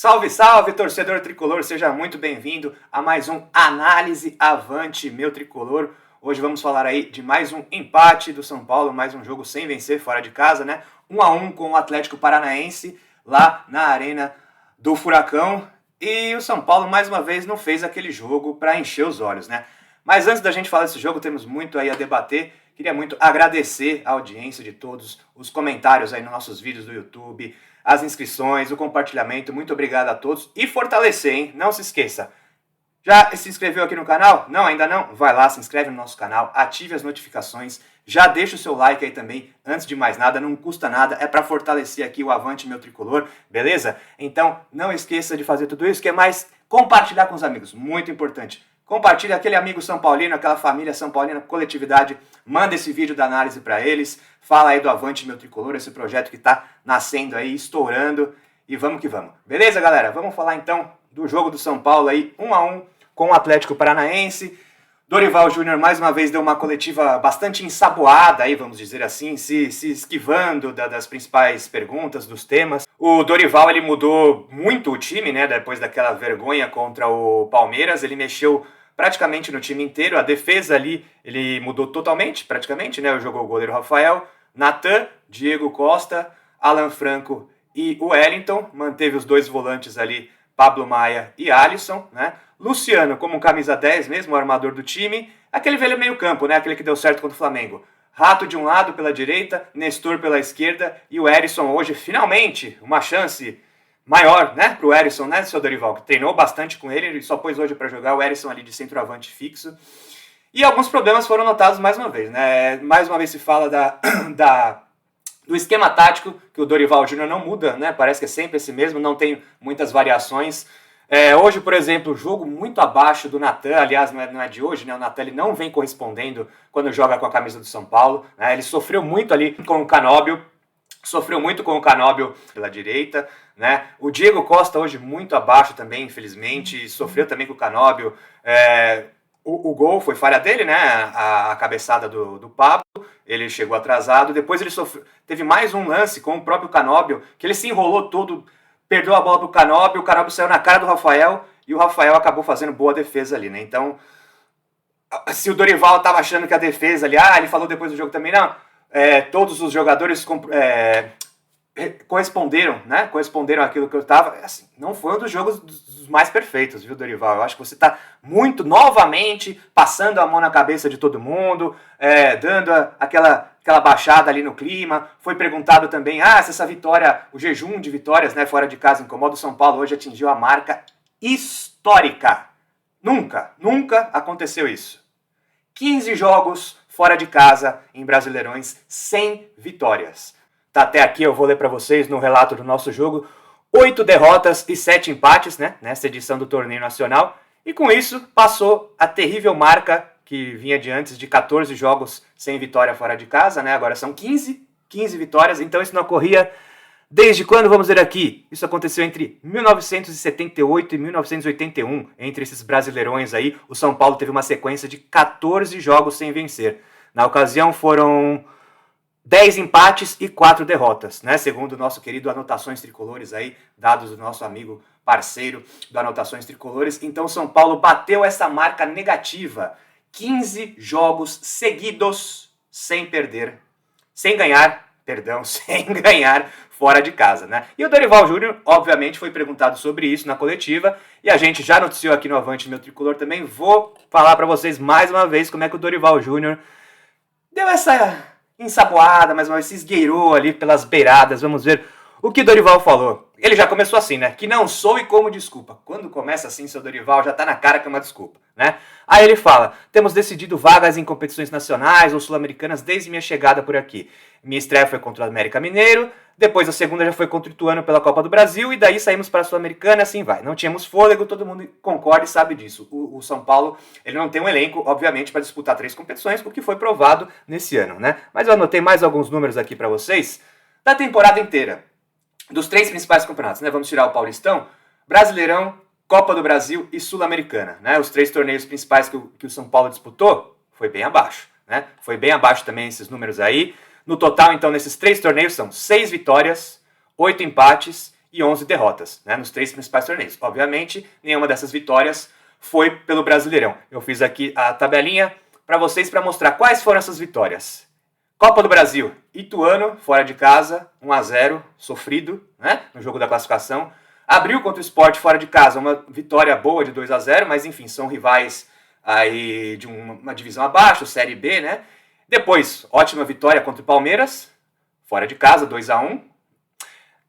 Salve, salve, torcedor tricolor, seja muito bem-vindo a mais um Análise Avante, meu tricolor. Hoje vamos falar aí de mais um empate do São Paulo, mais um jogo sem vencer fora de casa, né? 1-1 com o Atlético Paranaense lá na Arena do Furacão. E o São Paulo, mais uma vez, não fez aquele jogo para encher os olhos, né? Mas antes da gente falar desse jogo, temos muito aí a debater. Queria muito agradecer a audiência de todos, os comentários aí nos nossos vídeos do YouTube, as inscrições, o compartilhamento. Muito obrigado a todos. E fortalecer, hein? Não se esqueça. Já se inscreveu aqui no canal? Não, ainda não? Vai lá, se inscreve no nosso canal, ative as notificações, já deixa o seu like aí também, antes de mais nada, não custa nada, é para fortalecer aqui o Avante Meu Tricolor, beleza? Então, não esqueça de fazer tudo isso, que é mais compartilhar com os amigos, muito importante. Compartilha aquele amigo São Paulino, aquela família São Paulina, coletividade, manda esse vídeo da análise para eles, fala aí do Avante Meu Tricolor, esse projeto que está nascendo aí, estourando, e vamos que vamos. Beleza, galera? Vamos falar então do jogo do São Paulo aí, 1-1 com o Atlético Paranaense. Dorival Júnior mais uma vez deu uma coletiva bastante ensaboada aí, vamos dizer assim, se esquivando das principais perguntas, dos temas. O Dorival, ele mudou muito o time, né, depois daquela vergonha contra o Palmeiras, ele mexeu praticamente no time inteiro, a defesa ali ele mudou totalmente, praticamente, né, jogou o goleiro Rafael, Natan, Diego Costa, Alan Franco e o Wellington, manteve os dois volantes ali, Pablo Maia e Alisson, né? Luciano como camisa 10 mesmo, o armador do time. Aquele velho meio campo, né? Aquele que deu certo contra o Flamengo. Rato de um lado pela direita, Nestor pela esquerda e o Herisson hoje, finalmente, uma chance maior, né? Pro Herisson, né, seu Dorival? Que treinou bastante com ele só pôs hoje para jogar o Herisson ali de centroavante fixo. E alguns problemas foram notados mais uma vez, né? Mais uma vez se fala do esquema tático, que o Dorival Júnior não muda, né? Parece que é sempre esse mesmo, não tem muitas variações. Hoje, por exemplo, jogo muito abaixo do Natan, aliás, não é de hoje, né? O Natan ele não vem correspondendo quando joga com a camisa do São Paulo, né? Ele sofreu muito ali com o Canóbio, pela direita, né? O Diego Costa hoje muito abaixo também, infelizmente, sofreu também com o Canóbio. O gol foi falha dele, né? A cabeçada do Pablo, ele chegou atrasado. Depois ele teve mais um lance com o próprio Canóbio, que ele se enrolou todo, perdeu a bola pro Canóbio, o Canóbio saiu na cara do Rafael e o Rafael acabou fazendo boa defesa ali, né? Então, se o Dorival tava achando que a defesa ali, ele falou depois do jogo também, não, todos os jogadores corresponderam, né? Corresponderam àquilo que eu tava. Assim, não foi um dos jogos dos mais perfeitos, viu, Dorival? Eu acho que você tá muito, novamente, passando a mão na cabeça de todo mundo, dando aquela baixada ali no clima. Foi perguntado também, se essa vitória, o jejum de vitórias, né, fora de casa incomoda. O São Paulo hoje atingiu a marca histórica. Nunca aconteceu isso. 15 jogos fora de casa em Brasileirões sem vitórias. Tá, até aqui eu vou ler para vocês no relato do nosso jogo. 8 derrotas e 7 empates, né, nessa edição do torneio nacional. E com isso passou a terrível marca que vinha de antes de 14 jogos sem vitória fora de casa, né? Agora são 15 vitórias, então isso não ocorria desde quando, vamos ver aqui? Isso aconteceu entre 1978 e 1981, entre esses brasileirões aí. O São Paulo teve uma sequência de 14 jogos sem vencer. Na ocasião foram 10 empates e 4 derrotas, né? Segundo o nosso querido Anotações Tricolores aí, dados do nosso amigo parceiro do Anotações Tricolores. Então São Paulo bateu essa marca negativa. 15 jogos seguidos sem ganhar fora de casa, né? E o Dorival Júnior, obviamente, foi perguntado sobre isso na coletiva, e a gente já noticiou aqui no Avante Meu Tricolor também. Vou falar para vocês mais uma vez como é que o Dorival Júnior deu essa ensaboada, mais uma vez se esgueirou ali pelas beiradas. Vamos ver o que Dorival falou. Ele já começou assim, né? Que não sou e como desculpa. Quando começa assim, seu Dorival, já tá na cara que é uma desculpa, né? Aí ele fala, temos decidido vagas em competições nacionais ou sul-americanas desde minha chegada por aqui. Minha estreia foi contra o América Mineiro, depois a segunda já foi contra o Ituano pela Copa do Brasil, e daí saímos para a Sul-Americana, assim vai. Não tínhamos fôlego, todo mundo concorda e sabe disso. O São Paulo, ele não tem um elenco, obviamente, para disputar 3 competições, o que foi provado nesse ano, né? Mas eu anotei mais alguns números aqui para vocês da temporada inteira. Dos 3 principais campeonatos, né? Vamos tirar o Paulistão, Brasileirão, Copa do Brasil e Sul-Americana, né? Os 3 torneios principais que o São Paulo disputou, foi bem abaixo, né? Foi bem abaixo também esses números aí. No total, então, nesses 3 torneios são 6 vitórias, 8 empates e 11 derrotas, né, nos 3 principais torneios. Obviamente, nenhuma dessas vitórias foi pelo Brasileirão. Eu fiz aqui a tabelinha para vocês para mostrar quais foram essas vitórias. Copa do Brasil, Ituano, fora de casa, 1-0, sofrido, né, no jogo da classificação. Abril contra o Sport, fora de casa, uma vitória boa de 2-0, mas enfim, são rivais aí de uma divisão abaixo, Série B, né. Depois, ótima vitória contra o Palmeiras, fora de casa, 2-1.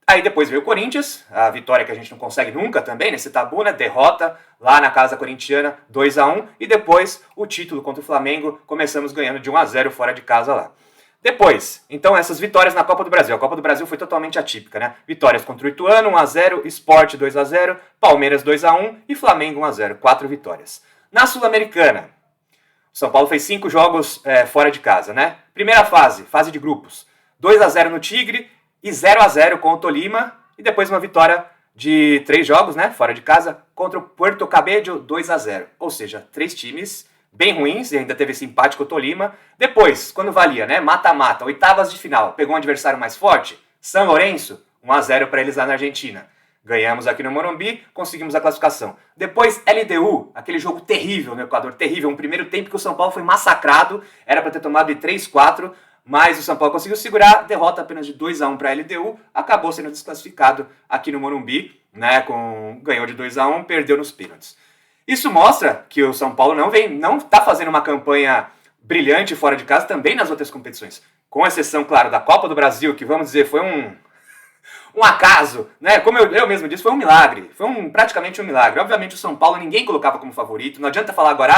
Aí depois veio o Corinthians, a vitória que a gente não consegue nunca também, nesse tabu, né? Derrota lá na casa corintiana, 2-1. E depois o título contra o Flamengo, começamos ganhando de 1-0 fora de casa lá. Depois, então essas vitórias na Copa do Brasil. A Copa do Brasil foi totalmente atípica, né? Vitórias contra o Ituano, 1-0, Sport 2-0, Palmeiras 2-1 e Flamengo 1-0, 4 vitórias. Na Sul-Americana, o São Paulo fez 5 jogos fora de casa, né? Primeira fase de grupos, 2-0 no Tigre e 0-0 com o Tolima, e depois uma vitória de 3 jogos, né, fora de casa, contra o Puerto Cabello, 2-0. Ou seja, 3 times bem ruins, e ainda teve esse empate com o Tolima. Depois, quando valia, né, mata-mata, oitavas de final, pegou um adversário mais forte, São Lourenço, 1-0 para eles lá na Argentina. Ganhamos aqui no Morumbi, conseguimos a classificação. Depois, LDU, aquele jogo terrível no Equador, terrível, um primeiro tempo que o São Paulo foi massacrado, era para ter tomado de 3-4, mas o São Paulo conseguiu segurar, derrota apenas de 2-1 para a LDU, acabou sendo desclassificado aqui no Morumbi, né, ganhou de 2-1, perdeu nos pênaltis. Isso mostra que o São Paulo não está fazendo uma campanha brilhante fora de casa também nas outras competições. Com exceção, claro, da Copa do Brasil, que vamos dizer foi um acaso, né? Como eu mesmo disse, foi um milagre, praticamente um milagre. Obviamente o São Paulo ninguém colocava como favorito, não adianta falar agora,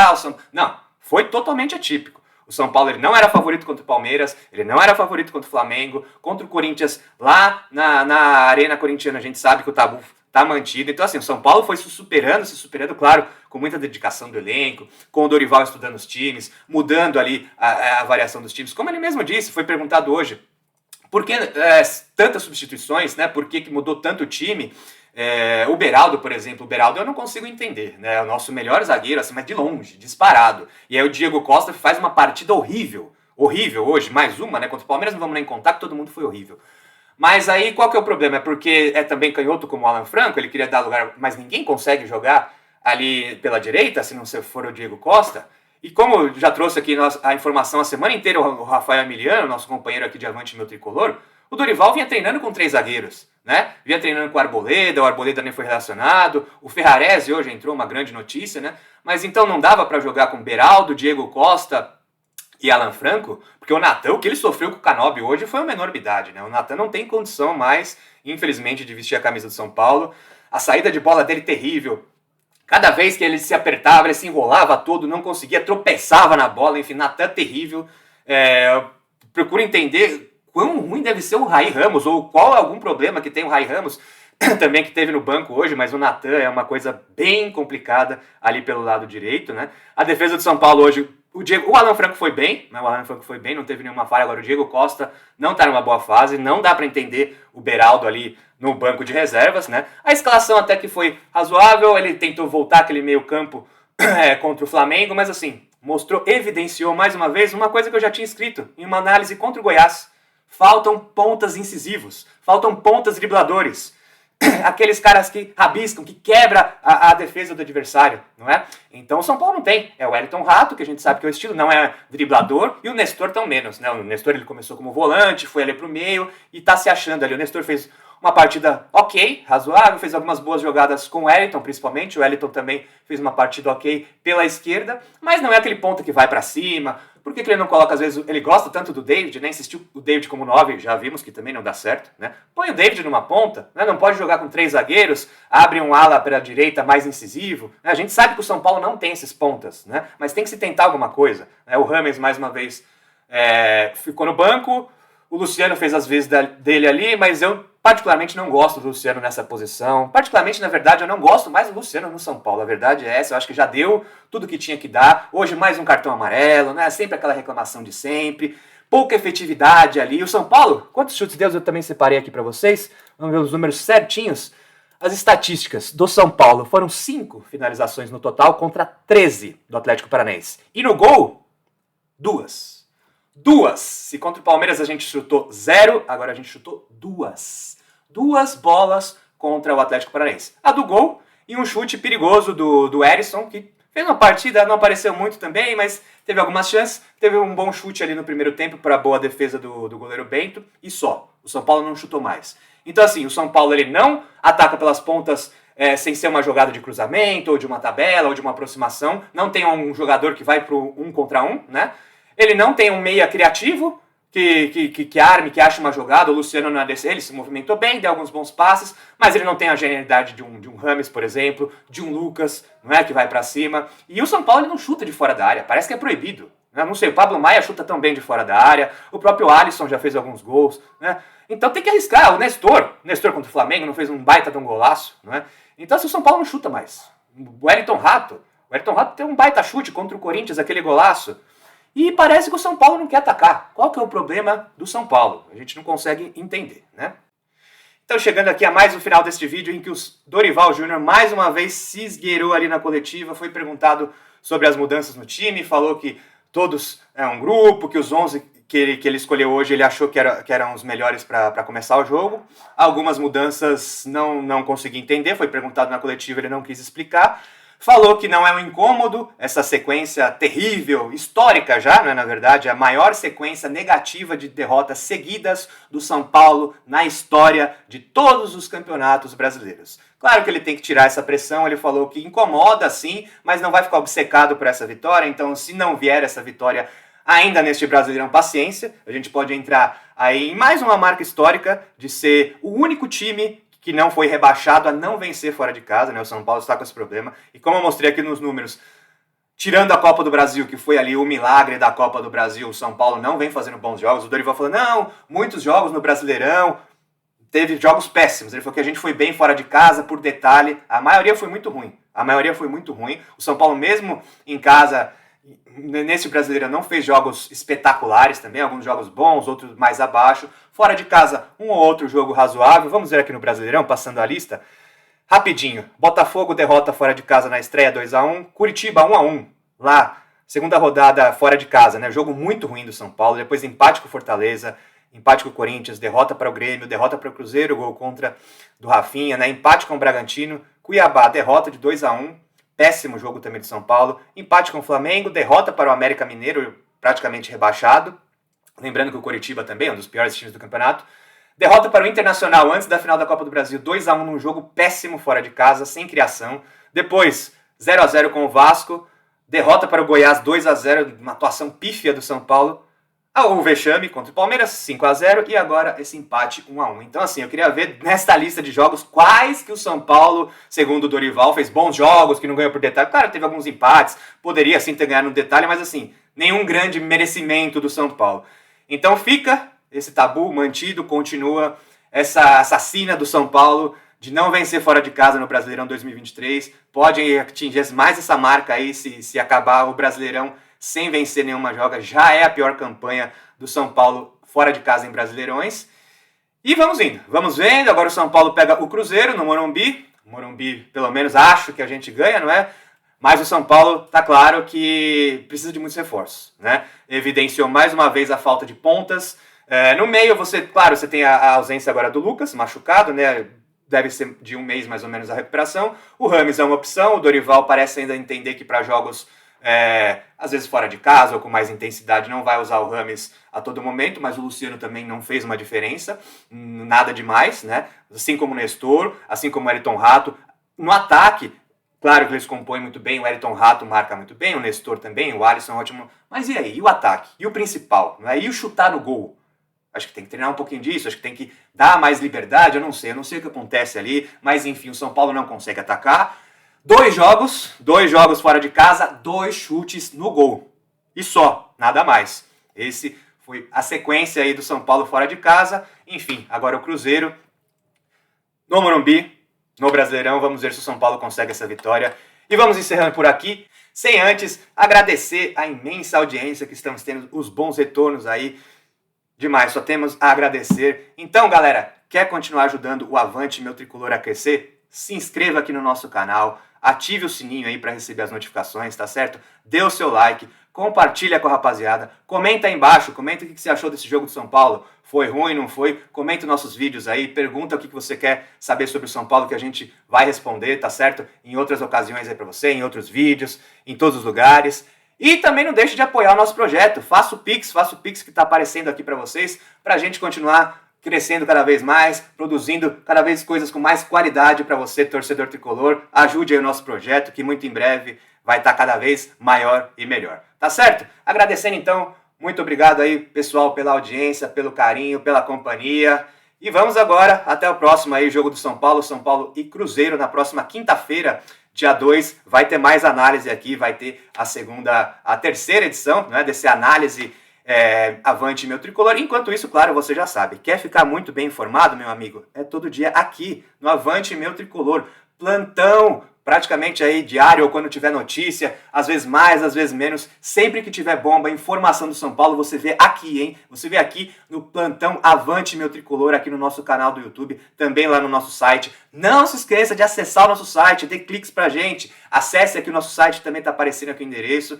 não, foi totalmente atípico. O São Paulo ele não era favorito contra o Palmeiras, ele não era favorito contra o Flamengo, contra o Corinthians lá na Arena Corintiana, a gente sabe que o tabu está mantido. Então assim, o São Paulo foi se superando, claro, com muita dedicação do elenco, com o Dorival estudando os times, mudando ali a variação dos times. Como ele mesmo disse, foi perguntado hoje, por que tantas substituições, né? Por que mudou tanto o time? O Beraldo, por exemplo, eu não consigo entender, né? É o nosso melhor zagueiro, assim, mas de longe, disparado. E aí o Diego Costa faz uma partida horrível hoje, mais uma, né? Contra o Palmeiras não vamos nem contar que todo mundo foi horrível. Mas aí qual que é o problema? É porque é também canhoto como o Alan Franco, ele queria dar lugar, mas ninguém consegue jogar ali pela direita, se não for o Diego Costa. E como já trouxe aqui a informação a semana inteira, o Rafael Emiliano, nosso companheiro aqui de Avante Meu Tricolor, o Dorival vinha treinando com 3 zagueiros, né? Vinha treinando com o Arboleda nem foi relacionado, o Ferrarese hoje entrou, uma grande notícia, né? Mas então não dava para jogar com Beraldo, Diego Costa e Alan Franco, porque o Natan, o que ele sofreu com o Canóbio hoje foi uma enormidade, né? O Natan não tem condição mais, infelizmente, de vestir a camisa do São Paulo. A saída de bola dele terrível. Cada vez que ele se apertava, ele se enrolava todo, não conseguia, tropeçava na bola, enfim, Natan terrível. Procuro entender quão ruim deve ser o Rai Ramos, ou qual é algum problema que tem o Rai Ramos, também que teve no banco hoje, mas o Natan é uma coisa bem complicada ali pelo lado direito, né? A defesa do São Paulo hoje, o Alan Franco foi bem, né? O Alan Franco foi bem, não teve nenhuma falha. Agora o Diego Costa não está numa boa fase, não dá para entender o Beraldo ali no banco de reservas, né? A escalação até que foi razoável, ele tentou voltar aquele meio campo contra o Flamengo, mas assim, evidenciou mais uma vez uma coisa que eu já tinha escrito em uma análise contra o Goiás. Faltam pontas incisivos, faltam pontas dribladores. Aqueles caras que rabiscam, que quebra a defesa do adversário, não é? Então o São Paulo não tem. É o Wellington Rato, que a gente sabe que é o estilo, não é driblador, e o Nestor tão menos, né? O Nestor ele começou como volante, foi ali pro meio e tá se achando ali. O Nestor fez uma partida ok, razoável, fez algumas boas jogadas com o Wellington, principalmente. O Wellington também fez uma partida ok pela esquerda, mas não é aquele ponto que vai para cima. Por que ele não coloca, às vezes, ele gosta tanto do David, né? Insistiu o David como 9, já vimos que também não dá certo, né? Põe o David numa ponta, né? Não pode jogar com 3 zagueiros, abre um ala pela direita mais incisivo, né? A gente sabe que o São Paulo não tem esses pontas, né? Mas tem que se tentar alguma coisa, né? O Rames, mais uma vez, ficou no banco, o Luciano fez as vezes dele ali, mas eu particularmente não gosto do Luciano nessa posição. Particularmente, na verdade, eu não gosto mais do Luciano no São Paulo. A verdade é essa, eu acho que já deu tudo que tinha que dar. Hoje mais um cartão amarelo, né? Sempre aquela reclamação de sempre. Pouca efetividade ali. O São Paulo, quantos chutes deu? Eu também separei aqui para vocês. Vamos ver os números certinhos. As estatísticas do São Paulo foram 5 finalizações no total contra 13 do Atlético Paranaense. E no gol, 2. Se contra o Palmeiras a gente chutou 0, agora a gente chutou 2. 2 bolas contra o Atlético Paranaense. A do gol e um chute perigoso do Erisson, que fez uma partida, não apareceu muito também, mas teve algumas chances. Teve um bom chute ali no primeiro tempo para a boa defesa do goleiro Bento e só. O São Paulo não chutou mais. Então assim, o São Paulo ele não ataca pelas pontas sem ser uma jogada de cruzamento, ou de uma tabela, ou de uma aproximação. Não tem um jogador que vai pro 1 contra 1, né? Ele não tem um meia criativo, que arme, que ache uma jogada. O Luciano não é desse, ele se movimentou bem, deu alguns bons passes, mas ele não tem a genialidade de um Rames, por exemplo, de um Lucas, não é, que vai pra cima. E o São Paulo ele não chuta de fora da área, parece que é proibido. Né? Não sei, o Pablo Maia chuta tão bem de fora da área, o próprio Alisson já fez alguns gols, né? Então tem que arriscar. O Nestor contra o Flamengo não fez um baita de um golaço, não é? Então assim, o São Paulo não chuta mais. O Wellington Rato tem um baita chute contra o Corinthians, aquele golaço. E parece que o São Paulo não quer atacar. Qual que é o problema do São Paulo? A gente não consegue entender, né? Então chegando aqui a mais um final deste vídeo em que o Dorival Júnior mais uma vez se esgueirou ali na coletiva, foi perguntado sobre as mudanças no time, falou que todos é um grupo, que os 11 que ele escolheu hoje ele achou que eram os melhores para começar o jogo. Algumas mudanças não consegui entender, foi perguntado na coletiva, ele não quis explicar. Falou que não é um incômodo, essa sequência terrível, histórica já, não é, na verdade, a maior sequência negativa de derrotas seguidas do São Paulo na história de todos os campeonatos brasileiros. Claro que ele tem que tirar essa pressão, ele falou que incomoda sim, mas não vai ficar obcecado por essa vitória, então se não vier essa vitória ainda neste Brasileirão, paciência, a gente pode entrar aí em mais uma marca histórica de ser o único time que não foi rebaixado a não vencer fora de casa, né? O São Paulo está com esse problema. E como eu mostrei aqui nos números, tirando a Copa do Brasil, que foi ali o milagre da Copa do Brasil, o São Paulo não vem fazendo bons jogos. O Dorival falou, não, muitos jogos no Brasileirão, teve jogos péssimos. Ele falou que a gente foi bem fora de casa, por detalhe. A maioria foi muito ruim. O São Paulo, mesmo em casa, nesse Brasileirão, não fez jogos espetaculares também, alguns jogos bons, outros mais abaixo. Fora de casa, um ou outro jogo razoável. Vamos ver aqui no Brasileirão, passando a lista. Rapidinho, Botafogo derrota fora de casa na estreia 2-1, Curitiba 1-1, lá, segunda rodada fora de casa, né? Jogo muito ruim do São Paulo, depois empate com o Fortaleza, empate com o Corinthians, derrota para o Grêmio, derrota para o Cruzeiro, gol contra do Rafinha, né? Empate com o Bragantino, Cuiabá, derrota de 2-1, péssimo jogo também do São Paulo, empate com o Flamengo, derrota para o América Mineiro, praticamente rebaixado, lembrando que o Coritiba também é um dos piores times do campeonato. Derrota para o Internacional antes da final da Copa do Brasil, 2-1 num jogo péssimo fora de casa, sem criação. Depois, 0-0 com o Vasco. Derrota para o Goiás, 2-0, uma atuação pífia do São Paulo. O vexame contra o Palmeiras, 5-0. E agora esse empate 1-1. Então assim, eu queria ver nesta lista de jogos quais que o São Paulo, segundo o Dorival, fez bons jogos, que não ganhou por detalhe. Claro, teve alguns empates, poderia sim ter ganhado no detalhe, mas assim, nenhum grande merecimento do São Paulo. Então fica esse tabu mantido, continua essa assassina do São Paulo de não vencer fora de casa no Brasileirão 2023. Pode atingir mais essa marca aí se acabar o Brasileirão sem vencer nenhuma joga. Já é a pior campanha do São Paulo fora de casa em Brasileirões. E vamos indo, vamos vendo. Agora o São Paulo pega o Cruzeiro no Morumbi. Morumbi, pelo menos, acho que a gente ganha, não é? Mas o São Paulo, tá claro que precisa de muitos reforços, né? Evidenciou mais uma vez a falta de pontas. No meio, você tem a ausência agora do Lucas, machucado, né? Deve ser de um mês mais ou menos a recuperação. O Rames é uma opção, o Dorival parece ainda entender que para jogos, às vezes fora de casa ou com mais intensidade, não vai usar o Rames a todo momento, mas o Luciano também não fez uma diferença, nada demais, né? Assim como o Nestor, assim como o Wellington Rato. No ataque, claro que eles compõem muito bem, o Wellington Rato marca muito bem, o Nestor também, o Alisson ótimo. Mas e aí? E o ataque? E o principal? Não é? E o chutar no gol? Acho que tem que treinar um pouquinho disso, acho que tem que dar mais liberdade, eu não sei o que acontece ali, mas enfim, o São Paulo não consegue atacar. Dois jogos fora de casa, 2 chutes no gol. E só, nada mais. Esse foi a sequência aí do São Paulo fora de casa. Enfim, agora o Cruzeiro no Morumbi, no Brasileirão. Vamos ver se o São Paulo consegue essa vitória. E vamos encerrando por aqui, sem antes agradecer a imensa audiência que estamos tendo, os bons retornos aí. Demais, só temos a agradecer. Então, galera, quer continuar ajudando o Avante Meu Tricolor a crescer? Se inscreva aqui no nosso canal, ative o sininho aí para receber as notificações, tá certo? Dê o seu like, compartilha com a rapaziada, comenta aí embaixo, comenta o que você achou desse jogo do São Paulo, foi ruim, não foi? Comenta nossos vídeos aí, pergunta o que você quer saber sobre o São Paulo que a gente vai responder, tá certo? Em outras ocasiões aí pra você, em outros vídeos, em todos os lugares. E também não deixe de apoiar o nosso projeto, faça o Pix que tá aparecendo aqui pra vocês, pra gente continuar crescendo cada vez mais, produzindo cada vez coisas com mais qualidade para você, torcedor tricolor. Ajude aí o nosso projeto, que muito em breve vai estar cada vez maior e melhor. Tá certo? Agradecendo então, muito obrigado aí, pessoal, pela audiência, pelo carinho, pela companhia. E vamos agora até o próximo aí, jogo do São Paulo e Cruzeiro, na próxima quinta-feira, dia 2, vai ter mais análise aqui, vai ter a terceira edição, né, desse análise Avante Meu Tricolor. Enquanto isso, claro, você já sabe, quer ficar muito bem informado, meu amigo? É todo dia aqui, no Avante Meu Tricolor. Plantão, praticamente aí diário, ou quando tiver notícia, às vezes mais, às vezes menos, sempre que tiver bomba, informação do São Paulo, você vê aqui, hein? Você vê aqui no Plantão Avante Meu Tricolor, aqui no nosso canal do YouTube, também lá no nosso site. Não se esqueça de acessar o nosso site, dê cliques pra gente, acesse aqui o nosso site, também tá aparecendo aqui o endereço.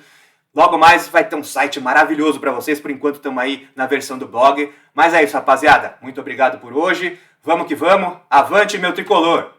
Logo mais vai ter um site maravilhoso para vocês, por enquanto estamos aí na versão do blog. Mas é isso, rapaziada. Muito obrigado por hoje. Vamos que vamos. Avante, meu tricolor!